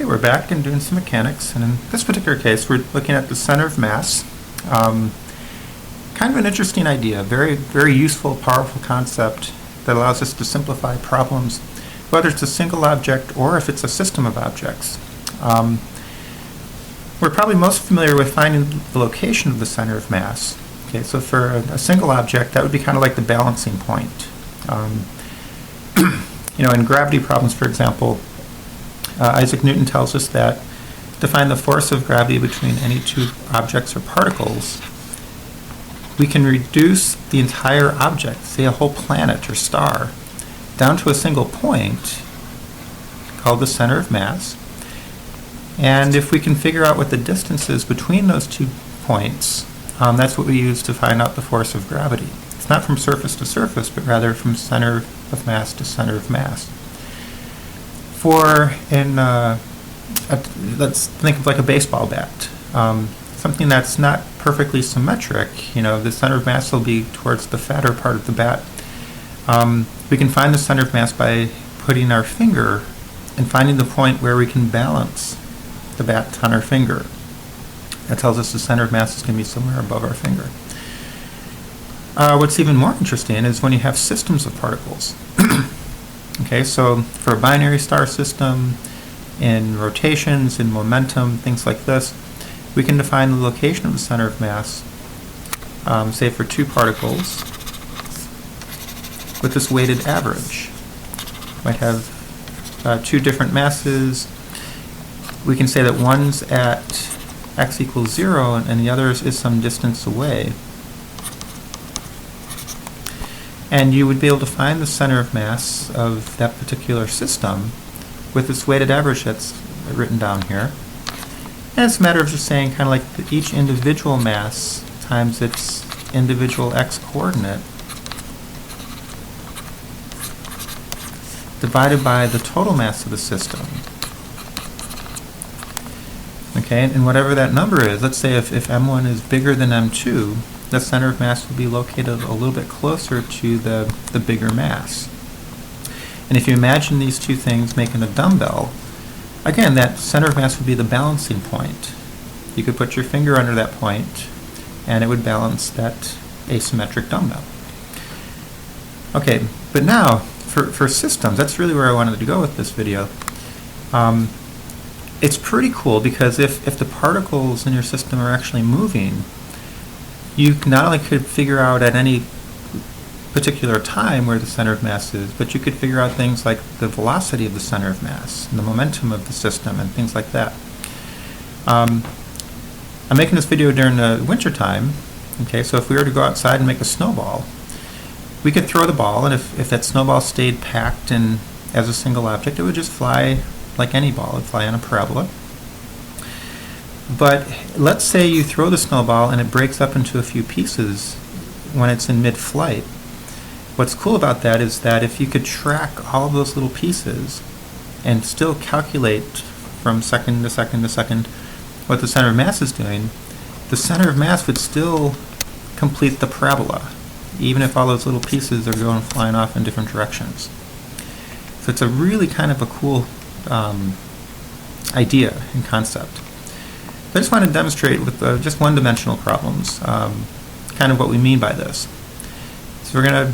Okay, we're back and doing some mechanics, and in this particular case we're looking at the center of mass. Kind of an interesting idea, very, very useful, powerful concept that allows us to simplify problems, whether it's a single object or if it's a system of objects. We're probably most familiar with finding the location of the center of mass. Okay, so for a single object, that would be kind of like the balancing point. In gravity problems, for example, Isaac Newton tells us that to find the force of gravity between any two objects or particles, we can reduce the entire object, say a whole planet or star, down to a single point called the center of mass. And if we can figure out what the distance is between those 2 points, that's what we use to find out the force of gravity. It's not from surface to surface, but rather from center of mass to center of mass. Let's think of like a baseball bat, something that's not perfectly symmetric. The center of mass will be towards the fatter part of the bat. We can find the center of mass by putting our finger and finding the point where we can balance the bat on our finger. That tells us the center of mass is going to be somewhere above our finger. What's even more interesting is when you have systems of particles. Okay, so for a binary star system, in rotations, in momentum, things like this, we can define the location of the center of mass, say for 2 particles, with this weighted average. Might have 2 different masses. We can say that one's at x equals 0 and the other is some distance away. And you would be able to find the center of mass of that particular system with this weighted average that's written down here. And it's a matter of just saying kind of like each individual mass times its individual x coordinate divided by the total mass of the system. Okay, and whatever that number is, let's say if m1 is bigger than m2, the center of mass will be located a little bit closer to the bigger mass. And if you imagine these 2 things making a dumbbell, again, that center of mass would be the balancing point. You could put your finger under that point, and it would balance that asymmetric dumbbell. Okay, but now, for systems, that's really where I wanted to go with this video. It's pretty cool because if the particles in your system are actually moving, you not only could figure out at any particular time where the center of mass is, but you could figure out things like the velocity of the center of mass and the momentum of the system and things like that. I'm making this video during the winter time. Okay, so if we were to go outside and make a snowball, we could throw the ball, and if that snowball stayed packed and as a single object, it would just fly like any ball. It would fly on a parabola. But let's say you throw the snowball and it breaks up into a few pieces when it's in mid-flight. What's cool about that is that if you could track all of those little pieces and still calculate from second to second to second what the center of mass is doing, the center of mass would still complete the parabola, even if all those little pieces are going flying off in different directions. So it's a really kind of a cool idea and concept. I just want to demonstrate with just one-dimensional problems kind of what we mean by this. So we're going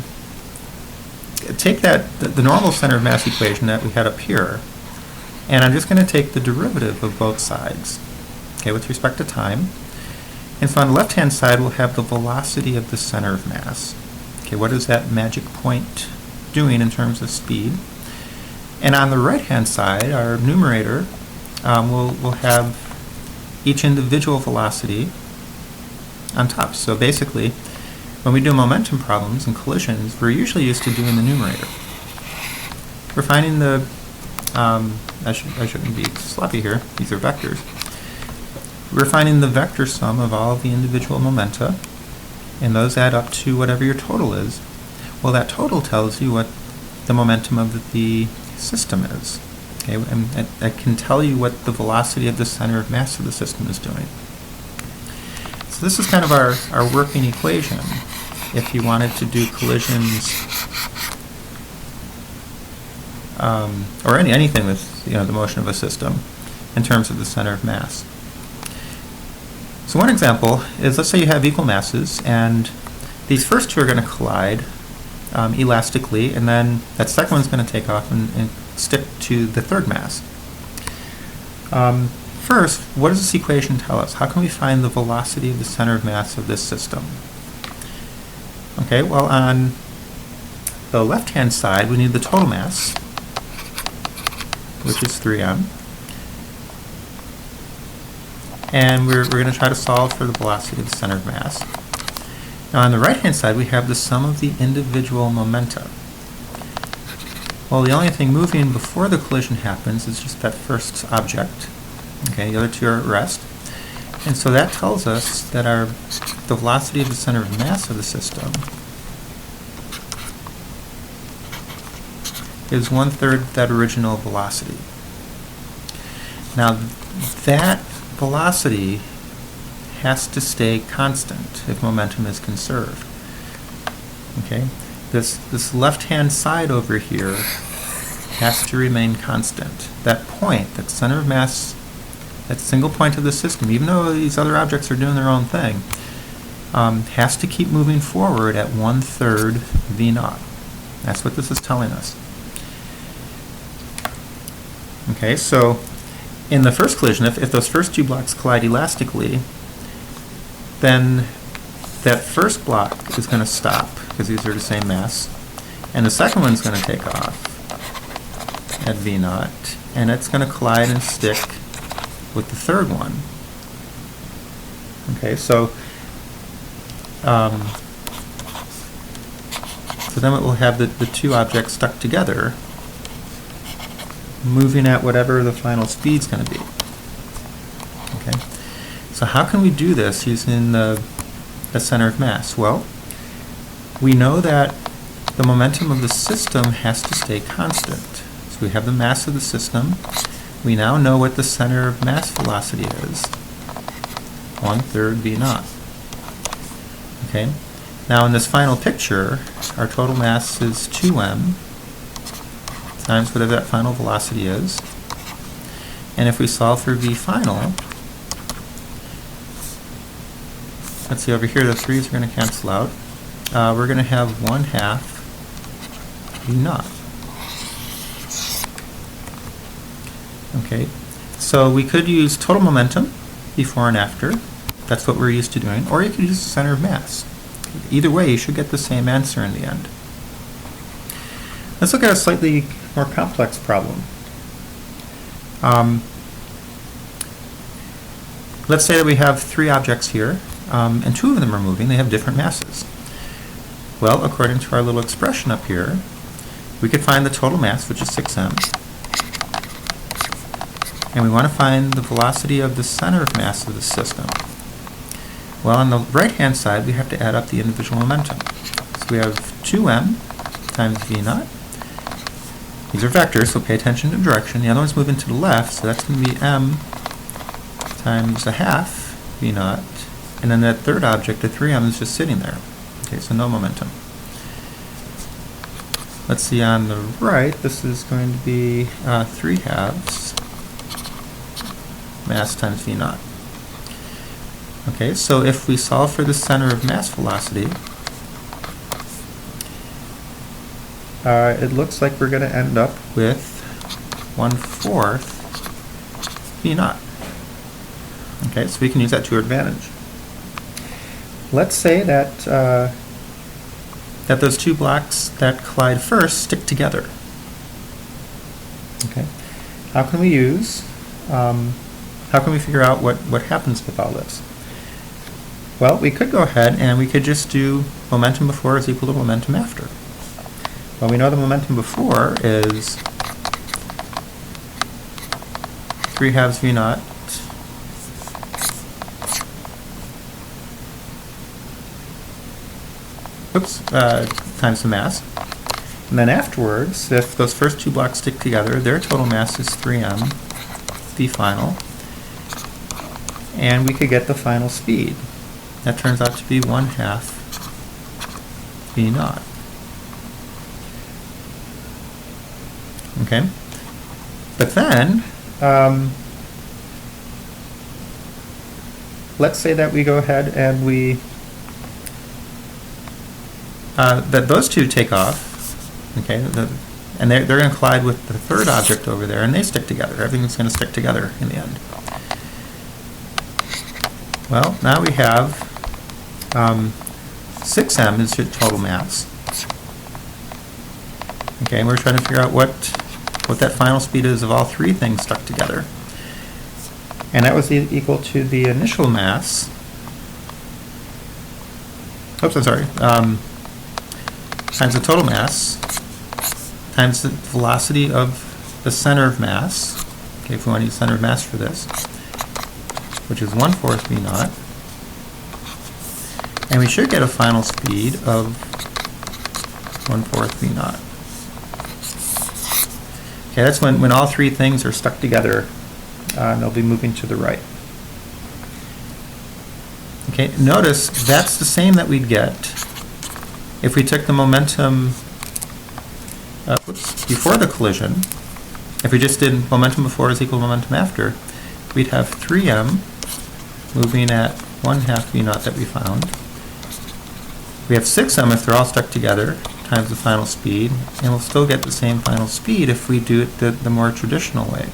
to take the normal center of mass equation that we had up here, and I'm just going to take the derivative of both sides, okay, with respect to time. And so on the left-hand side, we'll have the velocity of the center of mass. Okay, what is that magic point doing in terms of speed? And on the right-hand side, our numerator, we'll have each individual velocity on top. So basically, when we do momentum problems and collisions, we're usually used to doing the numerator. We're finding the, I shouldn't be sloppy here, these are vectors. We're finding the vector sum of all of the individual momenta, and those add up to whatever your total is. Well, that total tells you what the momentum of the system is. Okay, and that can tell you what the velocity of the center of mass of the system is doing. So this is kind of our working equation if you wanted to do collisions or anything with the motion of a system. in terms of the center of mass. So one example is, let's say you have equal masses, and these first two are going to collide elastically, and then that second one's going to take off and stick to the third mass. First, what does this equation tell us? How can we find the velocity of the center of mass of this system? Okay, well, on the left-hand side, we need the total mass, which is 3m. And we're going to try to solve for the velocity of the center of mass. Now, on the right-hand side, we have the sum of the individual momenta. Well, the only thing moving before the collision happens is just that first object. Okay, the other two are at rest. And so that tells us that the velocity of the center of mass of the system is 1/3 that original velocity. Now, that velocity has to stay constant if momentum is conserved. Okay, this left-hand side over here has to remain constant. That point, that center of mass, that single point of the system, even though these other objects are doing their own thing, has to keep moving forward at 1/3 v0. That's what this is telling us. Okay, so in the first collision, if those first two blocks collide elastically, then that first block is going to stop, because these are the same mass, and the second one's going to take off at v0, and it's going to collide and stick with the third one. Okay, so then it will have the two objects stuck together, moving at whatever the final speed's going to be. Okay, so how can we do this using the center of mass? Well, we know that the momentum of the system has to stay constant. So we have the mass of the system. We now know what the center of mass velocity is, 1/3 v0. Okay, now in this final picture, our total mass is 2m times whatever that final velocity is. And if we solve for v final, let's see, over here the 3's are going to cancel out. We're going to have 1/2 v0. Okay, so we could use total momentum before and after. That's what we're used to doing. Or you could use the center of mass. Either way, you should get the same answer in the end. Let's look at a slightly more complex problem. Let's say that we have three objects here, and two of them are moving. They have different masses. Well, according to our little expression up here, we could find the total mass, which is 6m. And we want to find the velocity of the center of mass of the system. Well, on the right-hand side, we have to add up the individual momentum. So we have 2m times v0. These are vectors, so pay attention to direction. The other one's moving to the left, so that's going to be m times 1/2 v0. And then that third object, the 3m, is just sitting there. Okay, so no momentum. Let's see, on the right, this is going to be 3/2 mass times v0. Okay, so if we solve for the center of mass velocity, it looks like we're going to end up with 1/4 v0. Okay, so we can use that to our advantage. Let's say that that those two blocks that collide first stick together. Okay, how can we figure out what happens with all this? Well, we could go ahead and we could just do momentum before is equal to momentum after. Well, we know the momentum before is 3/2 v0 times the mass. And then afterwards, if those first two blocks stick together, their total mass is 3m v final. And we could get the final speed. That turns out to be 1/2 v0. Okay? But then, let's say that we go ahead and we that those two take off, okay, and they're going to collide with the third object over there, and they stick together. Everything's going to stick together in the end. Well, now we have 6m is your total mass. Okay, and we're trying to figure out what that final speed is of all three things stuck together. And that was equal to the initial mass. Oops, I'm sorry. Times the total mass times the velocity of the center of mass. Okay, if we want to use center of mass for this, which is 1/4 v naught. And we should get a final speed of 1/4 v naught. Okay, that's when all three things are stuck together, and they'll be moving to the right. Okay, notice that's the same that we'd get if we took the momentum before the collision. If we just did momentum before is equal to momentum after, we'd have 3m moving at 1/2 v naught that we found. We have 6m if they're all stuck together times the final speed, and we'll still get the same final speed if we do it the more traditional way.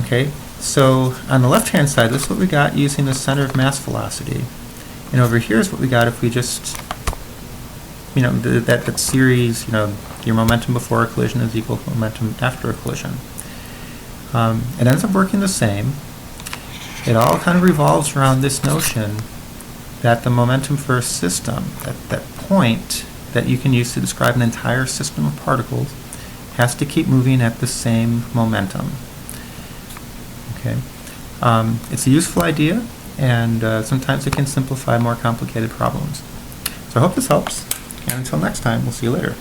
Okay, so on the left-hand side, this is what we got using the center of mass velocity. And over here is what we got if we just, that series, your momentum before a collision is equal to momentum after a collision. It ends up working the same. It all kind of revolves around this notion that the momentum for a system, that point that you can use to describe an entire system of particles, has to keep moving at the same momentum. Okay, it's a useful idea, and sometimes it can simplify more complicated problems. So I hope this helps, and until next time, we'll see you later.